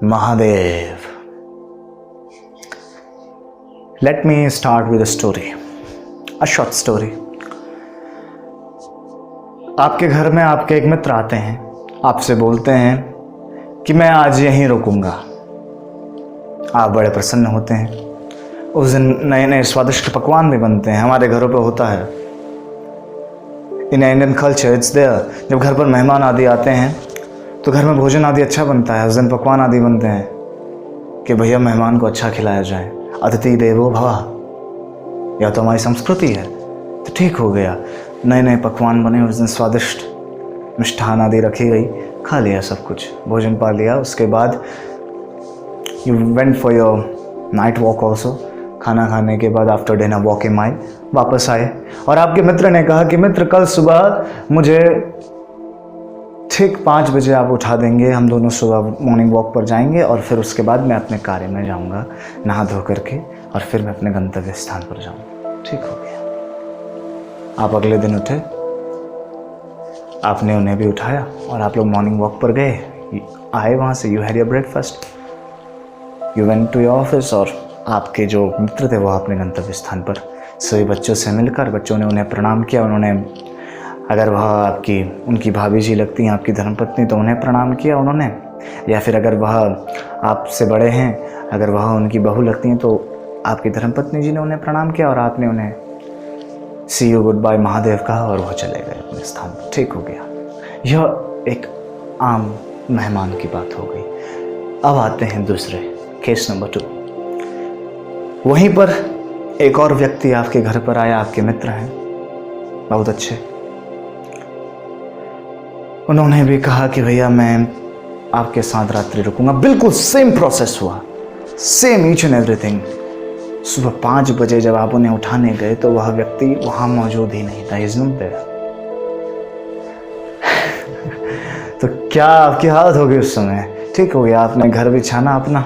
Mahadev. Let me start with a story, a short story. आपके घर में आपके एक मित्र आते हैं, आपसे बोलते हैं कि मैं आज यहीं रुकूंगा। आप बड़े प्रसन्न होते हैं। उस दिन नए नए स्वादिष्ट पकवान भी बनते हैं, हमारे घरों पे होता है। In Indian culture it's there. जब घर पर मेहमान आदि आते हैं तो घर में भोजन आदि अच्छा बनता है। उस दिन पकवान आदि बनते हैं कि भैया मेहमान को अच्छा खिलाया जाए। अतिथि देवो भव, या तो हमारी संस्कृति है। तो ठीक हो गया, नए नए पकवान बने। उस दिन स्वादिष्ट मिष्ठान आदि रखी गई, खा लिया सब कुछ, भोजन पा लिया। उसके बाद you went for your night walk also. खाना खाने के बाद आफ्टर डिनर वॉकिंग माइल वापस आए और आपके मित्र ने कहा कि मित्र कल सुबह मुझे ठीक 5 बजे आप उठा देंगे, हम दोनों सुबह मॉर्निंग वॉक पर जाएंगे और फिर उसके बाद मैं अपने कार्य में जाऊंगा नहा धो करके और फिर मैं अपने गंतव्य स्थान पर जाऊंगा। ठीक हो गया। आप अगले दिन उठे, आपने उन्हें भी उठाया और आप लोग मॉर्निंग वॉक पर गए। आए वहाँ से, you had your breakfast, you went to your office और आपके जो मित्र थे वो अपने गंतव्य स्थान पर सभी बच्चों से मिलकर, बच्चों ने उन्हें प्रणाम किया। उन्होंने, अगर वह आपकी उनकी भाभी जी लगती हैं, आपकी धर्मपत्नी, तो उन्हें प्रणाम किया उन्होंने। या फिर अगर वह आपसे बड़े हैं, अगर वह उनकी बहू लगती हैं तो आपकी धर्मपत्नी जी ने उन्हें प्रणाम किया और आपने उन्हें सी यू गुड बाय महादेव कहा और वह चले गए अपने स्थान पर। ठीक हो गया। यह एक आम मेहमान की बात हो गई। अब आते हैं दूसरे केस नंबर 2। वहीं पर एक और व्यक्ति आपके घर पर आया, आपके मित्र हैं, बहुत अच्छे। उन्होंने भी कहा कि भैया मैं आपके साथ रात्रि रुकूंगा। बिल्कुल सेम प्रोसेस हुआ, सेम ईच एंड एवरीथिंग। सुबह 5 बजे जब आप उन्हें उठाने गए तो वह व्यक्ति वहां मौजूद ही नहीं था। Is not there. तो क्या आपकी हालत होगी उस समय? ठीक हो गया, आपने घर भी छाना अपना,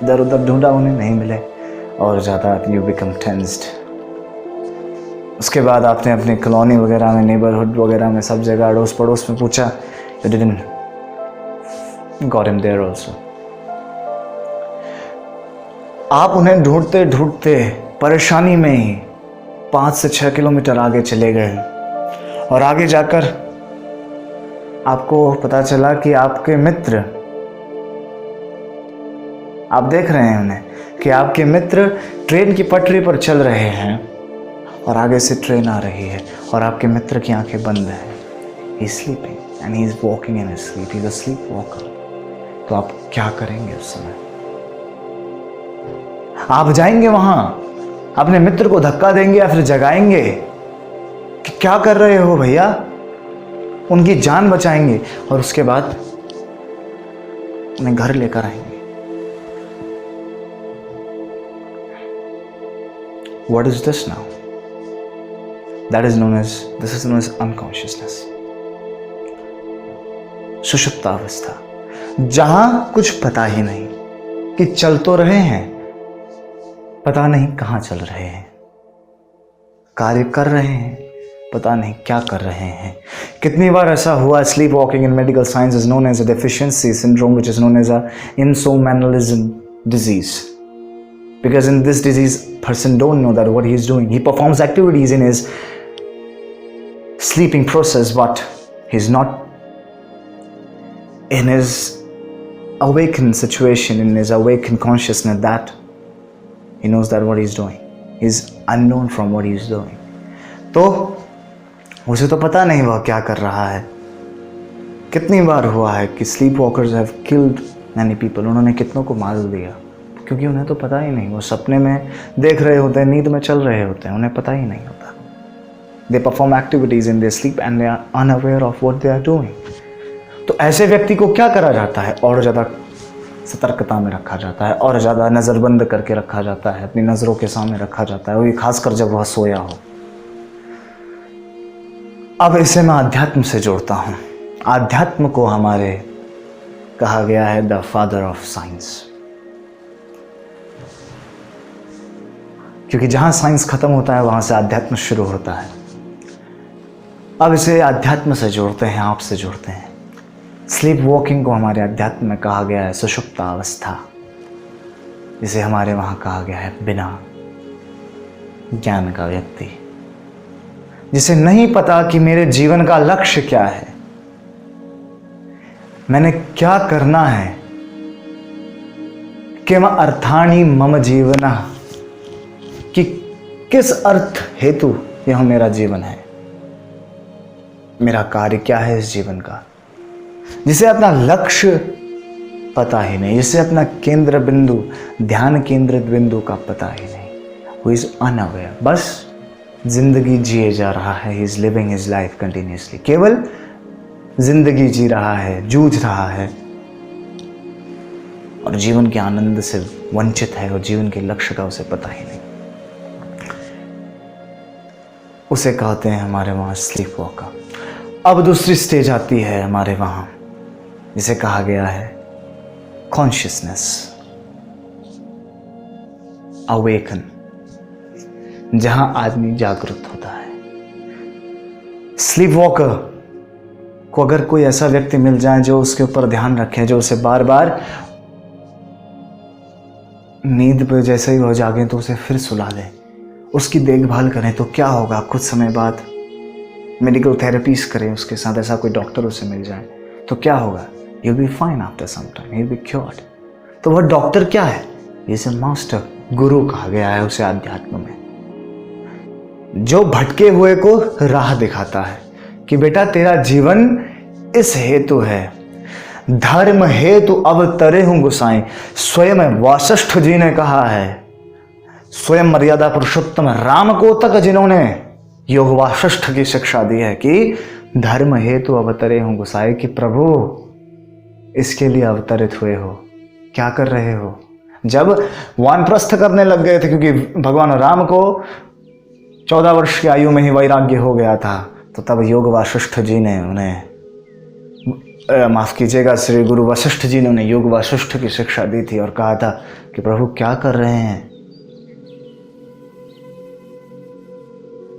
इधर उधर ढूंढा, उन्हें नहीं मिले और ज़्यादा यू बिकम टेंस्ड। उसके बाद आपने अपनी कॉलोनी वगैरह में, नेबरहुड वगैरह में, सब जगह अड़ोस पड़ोस में पूछा। You didn't got him there also। आप उन्हें ढूंढते ढूंढते परेशानी में ही 5 से 6 किलोमीटर आगे चले गए और आगे जाकर आपको पता चला कि आपके मित्र, आप देख रहे हैं उन्हें कि आपके मित्र ट्रेन की पटरी पर चल रहे हैं और आगे से ट्रेन आ रही है और आपके मित्र की आंखें बंद हैं। He is sleeping and he is walking in his sleep. He is a slip walker. तो आप क्या करेंगे उस समय? आप जाएंगे वहां, अपने मित्र को धक्का देंगे या फिर जगाएंगे कि क्या कर रहे हो भैया, उनकी जान बचाएंगे और उसके बाद उन्हें घर लेकर आएंगे। What is this now? This is known as unconsciousness। सुषुप्त अवस्था, जहां कुछ पता ही नहीं कि चल तो रहे हैं, पता नहीं कहां चल रहे हैं, कार्य कर रहे हैं, पता नहीं क्या कर रहे हैं। कितनी बार ऐसा हुआ? Sleepwalking in medical science is known as a deficiency syndrome which is known as a insomnambulism disease। Because in this disease, person don't know that what he is doing. He performs activities in his sleeping process, but he's not in his awakened situation, in his awakened consciousness that he knows that what he's doing. He's unknown from what he's doing. तो उसे तो पता नहीं वह क्या कर रहा है। कितनी बार हुआ है कि sleep walkers have killed many people। उन्होंने कितनों को मार दिया क्योंकि उन्हें तो पता ही नहीं। वो सपने में देख रहे होते हैं, नींद में चल रहे होते हैं, उन्हें पता ही नहीं होता। They perform activities in their sleep and they are unaware of what they are doing. तो ऐसे व्यक्ति को क्या करा जाता है? और ज़्यादा सतर्कता में रखा जाता है और ज़्यादा नज़रबंद करके रखा जाता है, अपनी नज़रों के सामने रखा जाता है, वही खासकर जब वह सोया हो। अब इसे मैं अध्यात्म से जोड़ता हूँ। अध्यात्म को हमारे कहा गया है द फादर ऑफ साइंस, क्योंकि जहां साइंस खत्म होता है वहां से अध्यात्म शुरू होता है। अब इसे अध्यात्म से जोड़ते हैं, आपसे जोड़ते हैं। स्लीप वॉकिंग को हमारे अध्यात्म में कहा गया है सुषुप्त अवस्था, जिसे हमारे वहाँ कहा गया है बिना ज्ञान का व्यक्ति, जिसे नहीं पता कि मेरे जीवन का लक्ष्य क्या है, मैंने क्या करना है, किम अर्थानि मम जीवना, कि किस अर्थ हेतु यह मेरा जीवन है, मेरा कार्य क्या है इस जीवन का, जिसे अपना लक्ष्य पता ही नहीं, जिसे अपना केंद्र बिंदु, ध्यान केंद्रित बिंदु का पता ही नहीं, हु इज अनअवेयर, बस जिंदगी जिए जा रहा है, he is living his life continuously, केवल जिंदगी जी रहा है, जूझ रहा है और जीवन के आनंद से वंचित है और जीवन के लक्ष्य का उसे पता ही नहीं। उसे कहते हैं हमारे वहाँ स्लीप वॉकर। अब दूसरी स्टेज आती है हमारे वहाँ, जिसे कहा गया है कॉन्शियसनेस, अवेकन, जहां आदमी जागृत होता है। स्लीप वॉकर को अगर कोई ऐसा व्यक्ति मिल जाए जो उसके ऊपर ध्यान रखे, जो उसे बार बार नींद पे जैसे ही वो जागे तो उसे फिर सुला दे, उसकी देखभाल करें, तो क्या होगा कुछ समय बाद मेडिकल थेरेपीज करें उसके साथ, ऐसा कोई डॉक्टर उसे मिल जाए तो क्या होगा, He'll be fine after some time, he'll be cured। तो वह डॉक्टर क्या है, इसे मास्टर, गुरु कहा गया है उसे अध्यात्म में, जो भटके हुए को राह दिखाता है कि बेटा तेरा जीवन इस हेतु है, धर्म हेतु अवतरे हूं गुसाई। स्वयं वासिष्ठ जी ने कहा है, स्वयं मर्यादा पुरुषोत्तम राम को तक जिन्होंने योग वासिष्ठ की शिक्षा दी है कि धर्म हेतु अवतरे हूं गुसाई, कि प्रभु इसके लिए अवतरित हुए हो, क्या कर रहे हो। जब वानप्रस्थ करने लग गए थे, क्योंकि भगवान राम को 14 वर्ष की आयु में ही वैराग्य हो गया था, तो तब योग वासिष्ठ जी ने उन्हें, माफ कीजिएगा, श्री गुरु वशिष्ठ जी ने उन्हें योग वासिष्ठ की शिक्षा दी थी और कहा था कि प्रभु क्या कर रहे हैं,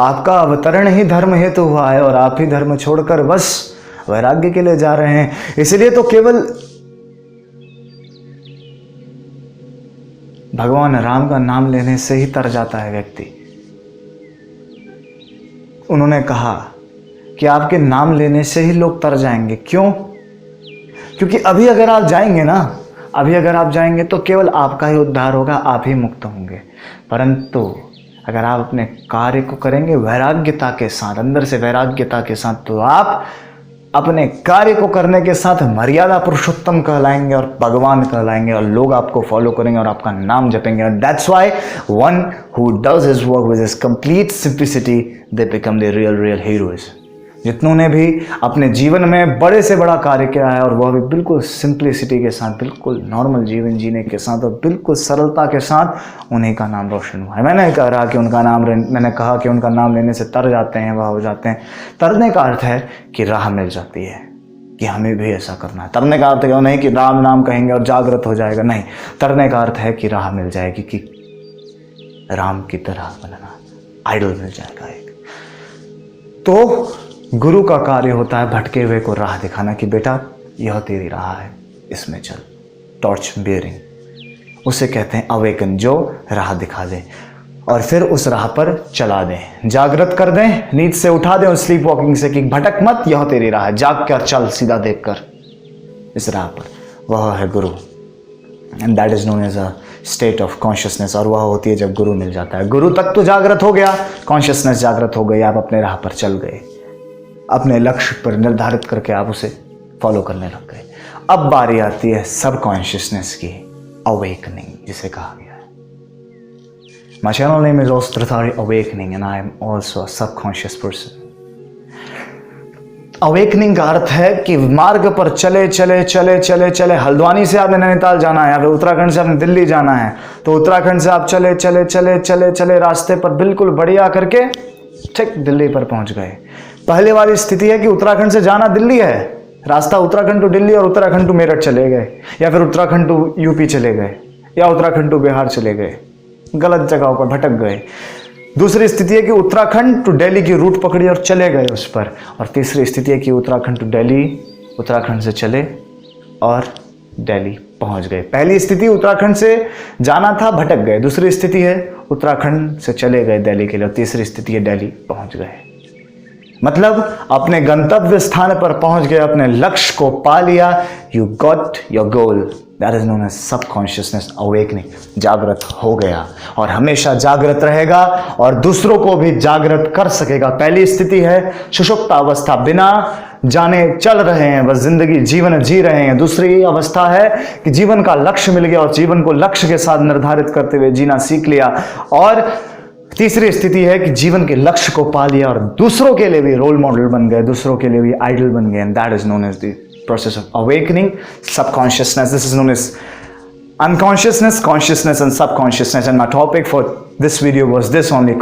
आपका अवतरण ही धर्म हेतु हुआ है और आप ही धर्म छोड़कर बस वैराग्य के लिए जा रहे हैं। इसलिए तो केवल भगवान राम का नाम लेने से ही तर जाता है व्यक्ति। उन्होंने कहा कि आपके नाम लेने से ही लोग तर जाएंगे। क्यों? क्योंकि अभी अगर आप जाएंगे तो केवल आपका ही उद्धार होगा, आप ही मुक्त होंगे। परंतु अगर आप अपने कार्य को करेंगे वैराग्यता के साथ, अंदर से वैराग्यता के साथ, तो आप अपने कार्य को करने के साथ मर्यादा पुरुषोत्तम कहलाएंगे और भगवान कहलाएंगे और लोग आपको फॉलो करेंगे और आपका नाम जपेंगे। और that's why one who does his work with his complete simplicity, they become the real heroes. जितनों ने भी अपने जीवन में बड़े से बड़ा कार्य किया है और वह भी बिल्कुल सिंप्लिसिटी के साथ, बिल्कुल नॉर्मल जीवन जीने के साथ और बिल्कुल सरलता के साथ, उन्हीं का नाम रोशन हुआ है। मैंने कहा कि उनका नाम लेने से तर जाते हैं, वह हो जाते हैं। तरने का अर्थ है कि राह मिल जाती है कि हमें भी ऐसा करना है। तरने का अर्थ नहीं कि राम नाम कहेंगे और जागृत हो जाएगा, नहीं। तरने का अर्थ है कि राह मिल जाएगी, कि राम की तरह बनना, आइडल मिल जाएगा एक। तो गुरु का कार्य होता है भटके हुए को राह दिखाना कि बेटा यह तेरी राह है, इसमें चल, टॉर्च बियरिंग। उसे कहते हैं अवेकन, जो राह दिखा दे और फिर उस राह पर चला दें, जागृत कर दें, नींद से उठा दें उस स्लीप वॉकिंग से कि भटक मत, यह तेरी राह है, जाग कर चल सीधा देखकर इस राह पर। वह है गुरु, and that is known as a state of consciousness. और वह होती है जब गुरु मिल जाता है। गुरु तक तो जागृत हो गया, कॉन्शियसनेस जागृत हो गई, आप अपने राह पर चल गए, अपने लक्ष्य पर निर्धारित करके आप उसे फॉलो करने लग गए। अब बारी आती है सब कॉन्शियसनेस की, अवेकनिंग जिसे कहा गया है। My channel name is also Trathari Awakening and I am also a subconscious person. Awakening का अर्थ है कि मार्ग पर चले चले हल्द्वानी से आपने नैनीताल जाना है या फिर उत्तराखंड से आपने दिल्ली जाना है, तो उत्तराखंड से आप चले रास्ते पर बिल्कुल बढ़िया करके ठीक दिल्ली पर पहुंच गए। पहले वाली स्थिति है कि उत्तराखंड से जाना दिल्ली है, रास्ता उत्तराखंड टू दिल्ली और उत्तराखंड टू मेरठ चले गए, या फिर उत्तराखंड टू यूपी चले गए, या उत्तराखंड टू बिहार चले गए, गलत जगहों पर भटक गए। दूसरी स्थिति है कि उत्तराखंड टू दिल्ली की रूट पकड़ी और चले गए उस पर। और तीसरी स्थिति है कि उत्तराखंड टू दिल्ली, उत्तराखंड से चले और दिल्ली पहुंच गए। पहली स्थिति उत्तराखंड से जाना था, भटक गए। दूसरी स्थिति है उत्तराखंड से चले गए दिल्ली के लिए, और तीसरी स्थिति है दिल्ली पहुंच गए। मतलब अपने गंतव्य स्थान पर पहुंच गए, अपने लक्ष्य को पा लिया। You got your goal, that is known as subconsciousness awakening. जागृत हो गया और हमेशा जागृत रहेगा और दूसरों को भी जागृत कर सकेगा। पहली स्थिति है सुषुप्त अवस्था, बिना जाने चल रहे हैं, बस जिंदगी जीवन जी रहे हैं। दूसरी अवस्था है कि जीवन का लक्ष्य मिल गया और जीवन को लक्ष्य के साथ निर्धारित करते हुए जीना सीख लिया। और तीसरी स्थिति है कि जीवन के लक्ष्य को पा लिया और दूसरों के लिए भी रोल मॉडल बन गए, दूसरों के लिए भी आइडल बन गए। And that is known as the process of awakening, subconsciousness. This is known as unconsciousness, consciousness and subconsciousness, and my topic for this video was this only: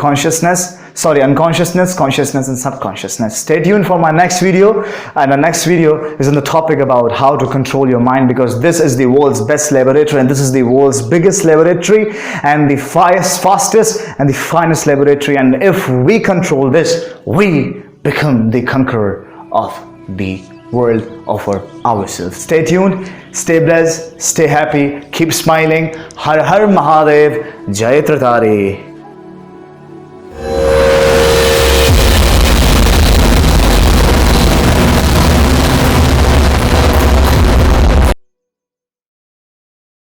unconsciousness, consciousness and subconsciousness. Stay tuned for my next video, and the next video is on the topic about how to control your mind, because this is the world's best laboratory and this is the world's biggest laboratory and the fastest and the finest laboratory, and if we control this, we become the conqueror of the world of ourselves. Stay tuned, stay blessed, stay happy, keep smiling. Har Har Mahadev, Jai Tritari.